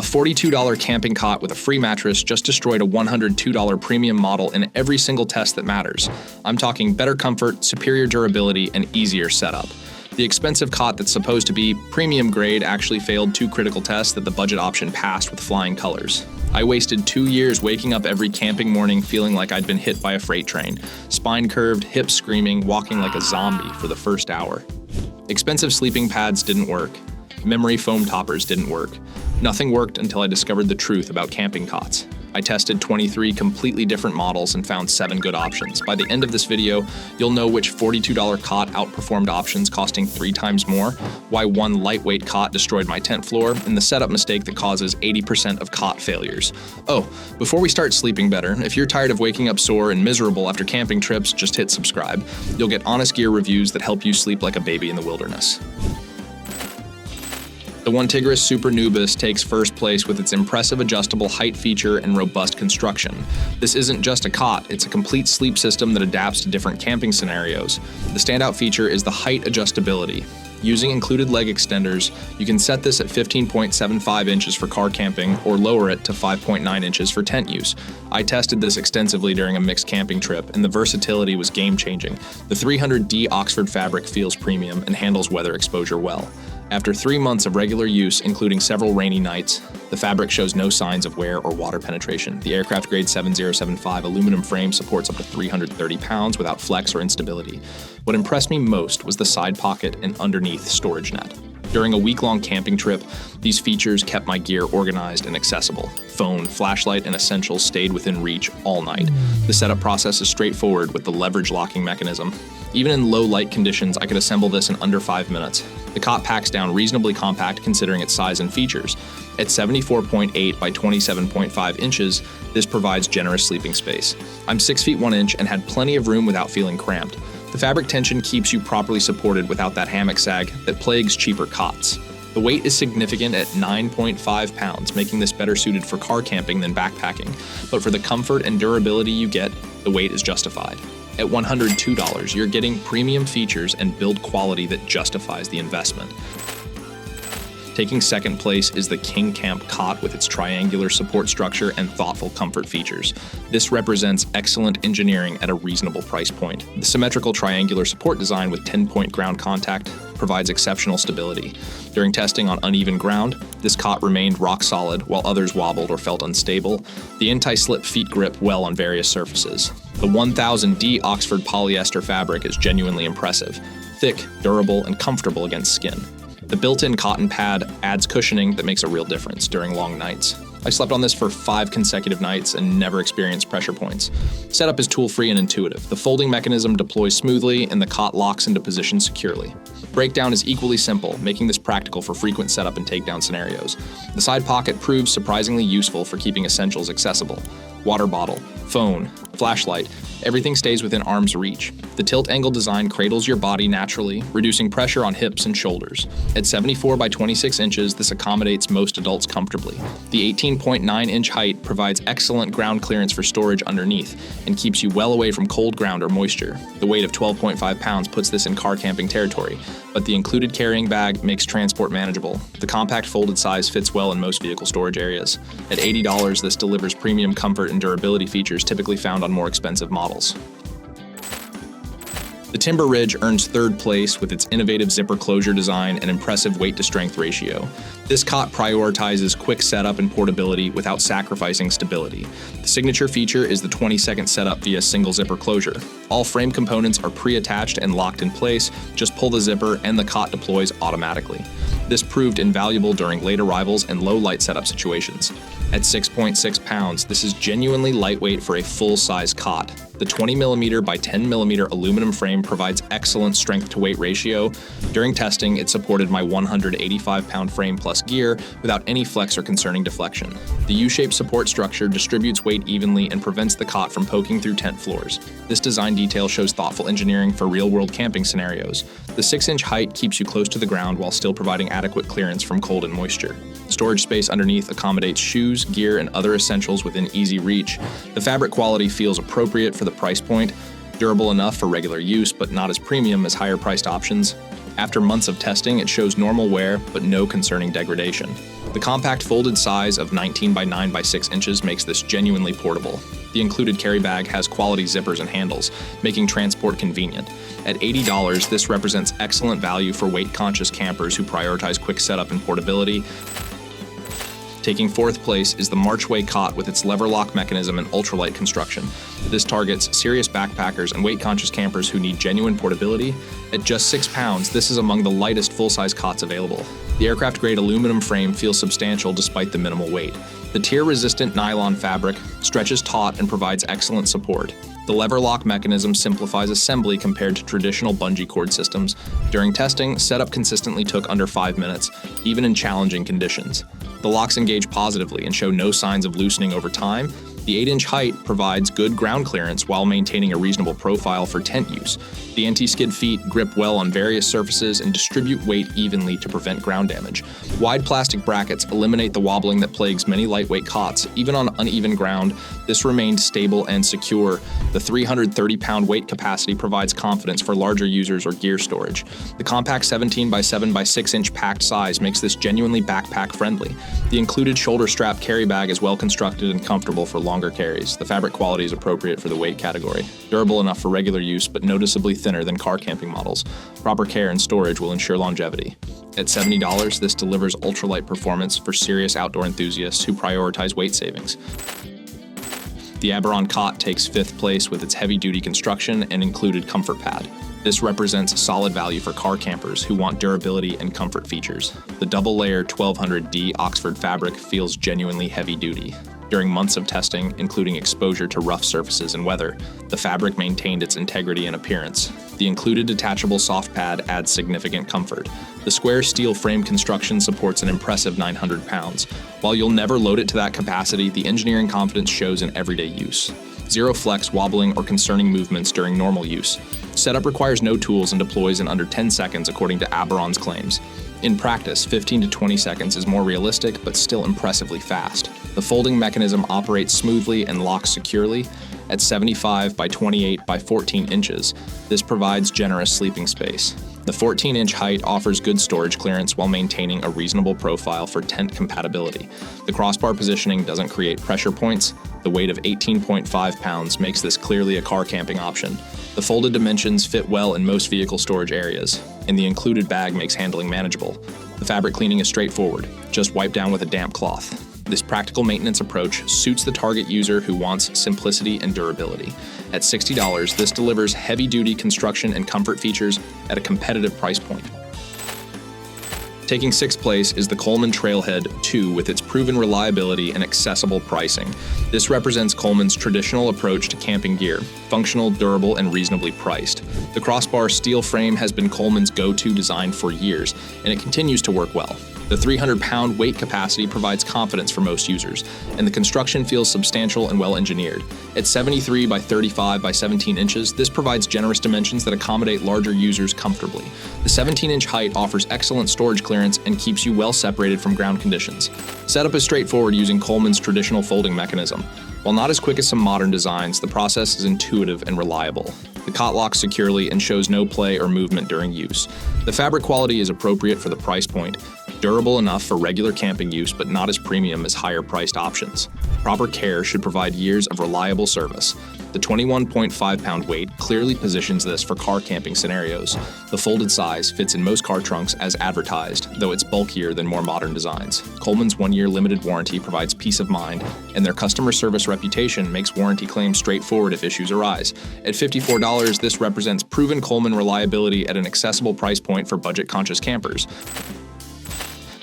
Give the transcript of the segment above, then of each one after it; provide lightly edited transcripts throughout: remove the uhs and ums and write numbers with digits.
$42 camping cot with a free mattress just destroyed a $102 premium model in every single test that matters. I'm talking better comfort, superior durability, and easier setup. The expensive cot that's supposed to be premium grade actually failed 2 critical tests that the budget option passed with flying colors. I wasted 2 years waking up every camping morning feeling like I'd been hit by a freight train, spine curved, hips screaming, walking like a zombie for the first hour. Expensive sleeping pads didn't work. Memory foam toppers didn't work. Nothing worked until I discovered the truth about camping cots. I tested 23 completely different models and found 7 good options. By the end of this video, you'll know which $42 cot outperformed options costing 3 times more, why one lightweight cot destroyed my tent floor, and the setup mistake that causes 80% of cot failures. Oh, before we start sleeping better, if you're tired of waking up sore and miserable after camping trips, just hit subscribe. You'll get honest gear reviews that help you sleep like a baby in the wilderness. The one Tigris Super Nubis takes first place with its impressive adjustable height feature and robust construction. This isn't just a cot, it's a complete sleep system that adapts to different camping scenarios. The standout feature is the height adjustability. Using included leg extenders, you can set this at 15.75 inches for car camping or lower it to 5.9 inches for tent use. I tested this extensively during a mixed camping trip, and the versatility was game-changing. The 300D Oxford fabric feels premium and handles weather exposure well. After 3 months of regular use, including several rainy nights, the fabric shows no signs of wear or water penetration. The aircraft grade 7075 aluminum frame supports up to 330 pounds without flex or instability. What impressed me most was the side pocket and underneath storage net. During a week-long camping trip, these features kept my gear organized and accessible. Phone, flashlight, and essentials stayed within reach all night. The setup process is straightforward with the leverage locking mechanism. Even in low light conditions, I could assemble this in under 5 minutes. The cot packs down reasonably compact considering its size and features. At 74.8 by 27.5 inches, this provides generous sleeping space. I'm 6 feet 1 inch and had plenty of room without feeling cramped. The fabric tension keeps you properly supported without that hammock sag that plagues cheaper cots. The weight is significant at 9.5 pounds, making this better suited for car camping than backpacking. But for the comfort and durability you get, the weight is justified. At $102, you're getting premium features and build quality that justifies the investment. Taking second place is the King Camp cot with its triangular support structure and thoughtful comfort features. This represents excellent engineering at a reasonable price point. The symmetrical triangular support design with 10-point ground contact provides exceptional stability. During testing on uneven ground, this cot remained rock solid while others wobbled or felt unstable. The anti-slip feet grip well on various surfaces. The 1000D Oxford polyester fabric is genuinely impressive, thick, durable, and comfortable against skin. The built-in cotton pad adds cushioning that makes a real difference during long nights. I slept on this for 5 consecutive nights and never experienced pressure points. Setup is tool-free and intuitive. The folding mechanism deploys smoothly and the cot locks into position securely. Breakdown is equally simple, making this practical for frequent setup and takedown scenarios. The side pocket proves surprisingly useful for keeping essentials accessible. Water bottle, phone, flashlight, everything stays within arm's reach. The tilt angle design cradles your body naturally, reducing pressure on hips and shoulders. At 74 by 26 inches, this accommodates most adults comfortably. The 18.9-inch height provides excellent ground clearance for storage underneath and keeps you well away from cold ground or moisture. The weight of 12.5 pounds puts this in car camping territory, but the included carrying bag makes transport manageable. The compact folded size fits well in most vehicle storage areas. At $80, this delivers premium comfort and durability features typically found on more expensive models. The Timber Ridge earns third place with its innovative zipper closure design and impressive weight-to-strength ratio. This cot prioritizes quick setup and portability without sacrificing stability. The signature feature is the 20-second setup via single zipper closure. All frame components are pre-attached and locked in place. Just pull the zipper and the cot deploys automatically. This proved invaluable during late arrivals and low light setup situations. At 6.6 pounds, this is genuinely lightweight for a full-size cot. The 20mm by 10mm aluminum frame provides excellent strength-to-weight ratio. During testing, it supported my 185-pound frame plus gear without any flex or concerning deflection. The U-shaped support structure distributes weight evenly and prevents the cot from poking through tent floors. This design detail shows thoughtful engineering for real-world camping scenarios. The 6-inch height keeps you close to the ground while still providing adequate clearance from cold and moisture. Storage space underneath accommodates shoes, gear, and other essentials within easy reach. The fabric quality feels appropriate for the price point, durable enough for regular use, but not as premium as higher-priced options. After months of testing, it shows normal wear, but no concerning degradation. The compact folded size of 19 by 9 by 6 inches makes this genuinely portable. The included carry bag has quality zippers and handles, making transport convenient. At $80, this represents excellent value for weight-conscious campers who prioritize quick setup and portability. Taking fourth place is the Marchway cot with its lever lock mechanism and ultralight construction. This targets serious backpackers and weight-conscious campers who need genuine portability. At just 6 pounds, this is among the lightest full-size cots available. The aircraft-grade aluminum frame feels substantial despite the minimal weight. The tear-resistant nylon fabric stretches taut and provides excellent support. The lever lock mechanism simplifies assembly compared to traditional bungee cord systems. During testing, setup consistently took under 5 minutes, even in challenging conditions. The locks engage positively and show no signs of loosening over time. The 8-inch height provides good ground clearance while maintaining a reasonable profile for tent use. The anti-skid feet grip well on various surfaces and distribute weight evenly to prevent ground damage. Wide plastic brackets eliminate the wobbling that plagues many lightweight cots. Even on uneven ground, this remained stable and secure. The 330-pound weight capacity provides confidence for larger users or gear storage. The compact 17 by 7 by 6 inch packed size makes this genuinely backpack friendly. The included shoulder strap carry bag is well constructed and comfortable for longer carries. The fabric quality is appropriate for the weight category. Durable enough for regular use, but noticeably thinner than car camping models. Proper care and storage will ensure longevity. At $70, this delivers ultralight performance for serious outdoor enthusiasts who prioritize weight savings. The Aboron cot takes 5th place with its heavy-duty construction and included comfort pad. This represents solid value for car campers who want durability and comfort features. The double-layer 1200D Oxford fabric feels genuinely heavy-duty. During months of testing, including exposure to rough surfaces and weather, the fabric maintained its integrity and appearance. The included detachable soft pad adds significant comfort. The square steel frame construction supports an impressive 900 pounds. While you'll never load it to that capacity, the engineering confidence shows in everyday use. Zero flex, wobbling, or concerning movements during normal use. Setup requires no tools and deploys in under 10 seconds according to Aboron's claims. In practice, 15 to 20 seconds is more realistic, but still impressively fast. The folding mechanism operates smoothly and locks securely. At 75 by 28 by 14 inches, this provides generous sleeping space. The 14-inch height offers good storage clearance while maintaining a reasonable profile for tent compatibility. The crossbar positioning doesn't create pressure points. The weight of 18.5 pounds makes this clearly a car camping option. The folded dimensions fit well in most vehicle storage areas, and the included bag makes handling manageable. The fabric cleaning is straightforward, just wipe down with a damp cloth. This practical maintenance approach suits the target user who wants simplicity and durability. At $60, this delivers heavy-duty construction and comfort features at a competitive price point. Taking 6th place is the Coleman Trailhead 2 with its proven reliability and accessible pricing. This represents Coleman's traditional approach to camping gear, functional, durable, and reasonably priced. The crossbar steel frame has been Coleman's go-to design for years, and it continues to work well. The 300-pound weight capacity provides confidence for most users, and the construction feels substantial and well-engineered. At 73 by 35 by 17 inches, this provides generous dimensions that accommodate larger users comfortably. The 17-inch height offers excellent storage clearance and keeps you well separated from ground conditions. Setup is straightforward using Coleman's traditional folding mechanism. While not as quick as some modern designs, the process is intuitive and reliable. The cot locks securely and shows no play or movement during use. The fabric quality is appropriate for the price point, durable enough for regular camping use but not as premium as higher-priced options. Proper care should provide years of reliable service. The 21.5-pound weight clearly positions this for car camping scenarios. The folded size fits in most car trunks as advertised, though it's bulkier than more modern designs. Coleman's 1-year limited warranty provides peace of mind, and their customer service reputation makes warranty claims straightforward if issues arise. At $54, this represents proven Coleman reliability at an accessible price point for budget-conscious campers.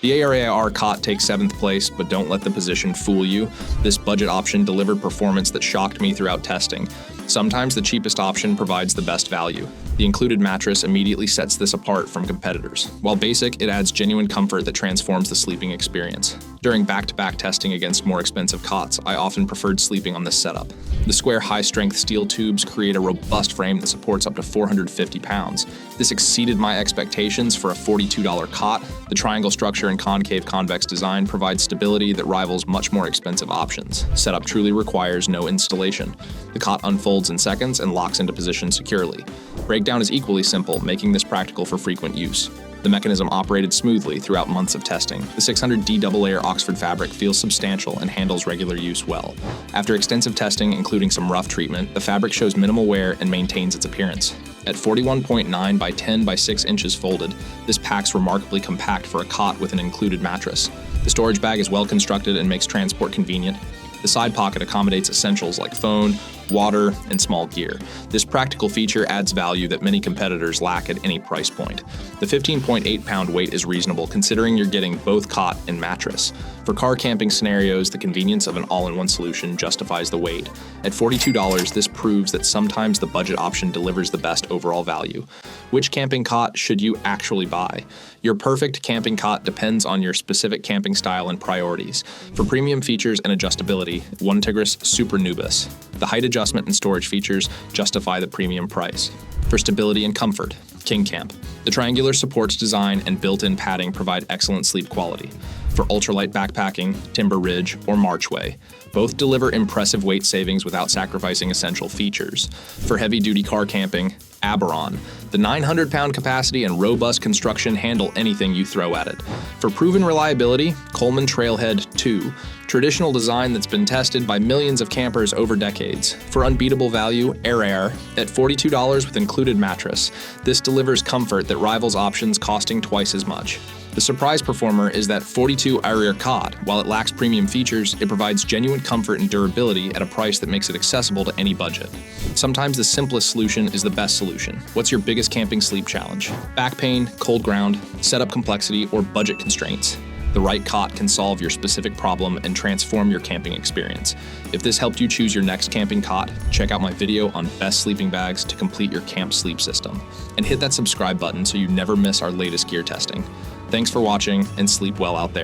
The ARAR cot takes 7th place, but don't let the position fool you. This budget option delivered performance that shocked me throughout testing. Sometimes the cheapest option provides the best value. The included mattress immediately sets this apart from competitors. While basic, it adds genuine comfort that transforms the sleeping experience. During back-to-back testing against more expensive cots, I often preferred sleeping on this setup. The square high-strength steel tubes create a robust frame that supports up to 450 pounds. This exceeded my expectations for a $42 cot. The triangle structure and concave convex design provides stability that rivals much more expensive options. Setup truly requires no installation. The cot unfolds in seconds and locks into position securely. Breakdown is equally simple, making this practical for frequent use. The mechanism operated smoothly throughout months of testing. The 600D double-layer Oxford fabric feels substantial and handles regular use well. After extensive testing, including some rough treatment, the fabric shows minimal wear and maintains its appearance. At 41.9 by 10 by 6 inches folded, this pack's remarkably compact for a cot with an included mattress. The storage bag is well constructed and makes transport convenient. The side pocket accommodates essentials like phone, water, and small gear. This practical feature adds value that many competitors lack at any price point. The 15.8-pound weight is reasonable considering you're getting both cot and mattress. For car camping scenarios, the convenience of an all-in-one solution justifies the weight. At $42, this proves that sometimes the budget option delivers the best overall value. Which camping cot should you actually buy? Your perfect camping cot depends on your specific camping style and priorities. For premium features and adjustability, one Tigris Super Nubis. The height adjustment and storage features justify the premium price. For stability and comfort, King Camp. The triangular supports design and built-in padding provide excellent sleep quality. For ultralight backpacking, Timber Ridge, or Marchway, both deliver impressive weight savings without sacrificing essential features. For heavy-duty car camping, Aboron. The 900-pound capacity and robust construction handle anything you throw at it. For proven reliability, Coleman Trailhead 2. Traditional design that's been tested by millions of campers over decades. For unbeatable value, Air at $42 with included mattress. This delivers comfort that rivals options costing twice as much. The surprise performer is that 42 Air cot. While it lacks premium features, it provides genuine comfort and durability at a price that makes it accessible to any budget. Sometimes the simplest solution is the best solution. What's your biggest camping sleep challenge? Back pain, cold ground, setup complexity, or budget constraints? The right cot can solve your specific problem and transform your camping experience. If this helped you choose your next camping cot, check out my video on best sleeping bags to complete your camp sleep system. And hit that subscribe button so you never miss our latest gear testing. Thanks for watching, and sleep well out there.